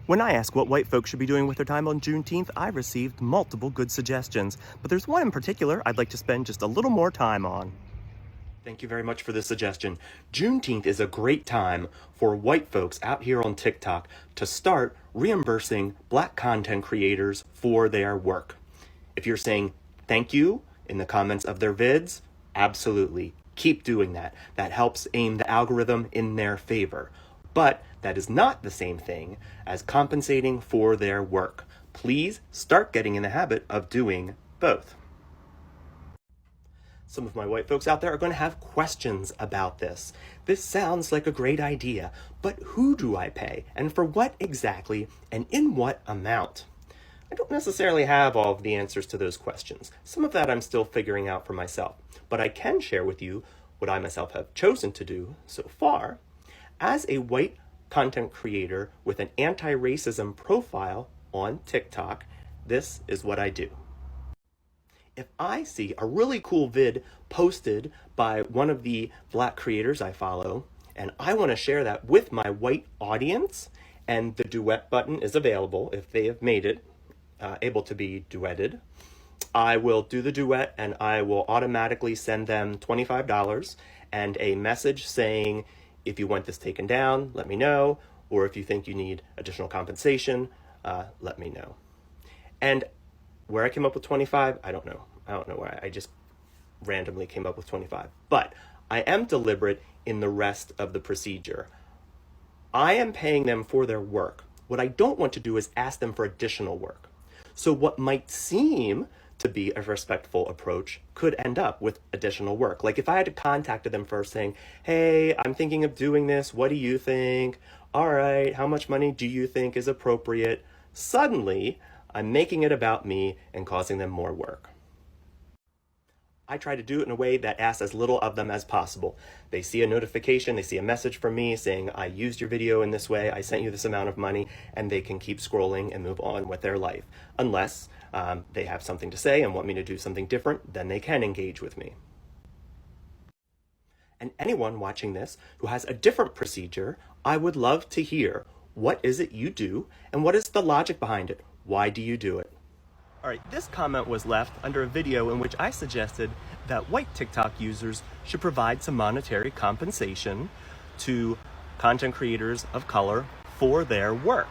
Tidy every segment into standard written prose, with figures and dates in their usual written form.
When I ask what white folks should be doing with their time on Juneteenth, I received multiple good suggestions, but there's one in particular I'd like to spend just a little more time on. Thank you very much for this suggestion. Juneteenth is a great time for white folks out here on TikTok to start reimbursing Black content creators for their work. If you're saying thank you in the comments of their vids, absolutely. Keep doing that. That helps aim the algorithm in their favor. But that is not the same thing as compensating for their work. Please start getting in the habit of doing both. Some of my white folks out there are going to have questions about this. This sounds like a great idea, but who do I pay? And for what exactly? And in what amount? I don't necessarily have all of the answers to those questions. Some of that I'm still figuring out for myself. But I can share with you what I myself have chosen to do so far. As a white content creator with an anti-racism profile on TikTok, this is what I do. If I see a really cool vid posted by one of the Black creators I follow, and I want to share that with my white audience, and the duet button is available if they have made it able to be duetted, I will do the duet and I will automatically send them $25 and a message saying, if you want this taken down, let me know, or if you think you need additional compensation, let me know. And where I came up with 25, I don't know. I don't know where I just randomly came up with 25. But I am deliberate in the rest of the procedure. I am paying them for their work. What I don't want to do is ask them for additional work. So what might seem to be a respectful approach could end up with additional work. Like if I had contacted them first saying, hey, I'm thinking of doing this. What do you think? All right, how much money do you think is appropriate? Suddenly, I'm making it about me and causing them more work. I try to do it in a way that asks as little of them as possible. They see a notification, they see a message from me saying, I used your video in this way, I sent you this amount of money, and they can keep scrolling and move on with their life. Unless they have something to say and want me to do something different, then they can engage with me. And anyone watching this who has a different procedure, I would love to hear, what is it you do and what is the logic behind it? Why do you do it? All right, this comment was left under a video in which I suggested that white TikTok users should provide some monetary compensation to content creators of color for their work.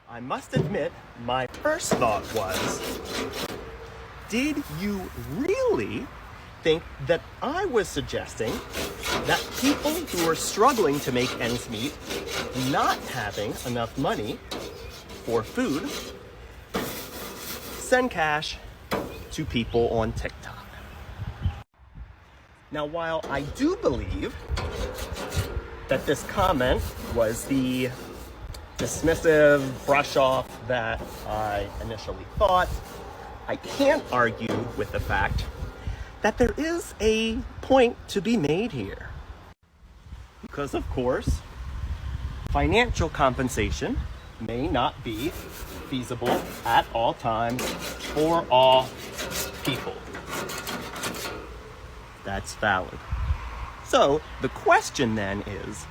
I must admit, my first thought was, did you really think that I was suggesting that people who are struggling to make ends meet, not having enough money for food, send cash to people on TikTok? Now, while I do believe that this comment was the dismissive brush off that I initially thought, I can't argue with the fact that there is a point to be made here. Because, of course, financial compensation may not be feasible at all times for all people. That's valid. So the question then is,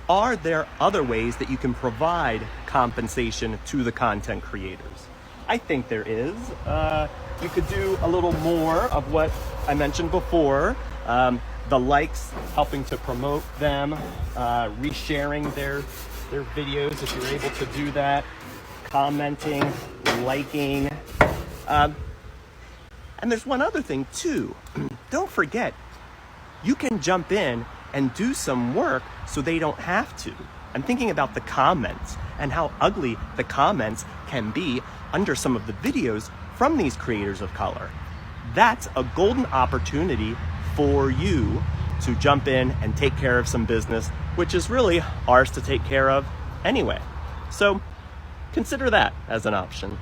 are there other ways that you can provide compensation to the content creators? I think there is. You could do a little more of what I mentioned before. The likes, helping to promote them, resharing their videos if you're able to do that, commenting, liking. And there's one other thing too. Don't forget, you can jump in and do some work so they don't have to. I'm thinking about the comments and how ugly the comments can be under some of the videos from these creators of color. That's a golden opportunity for you to jump in and take care of some business, which is really ours to take care of anyway. So consider that as an option.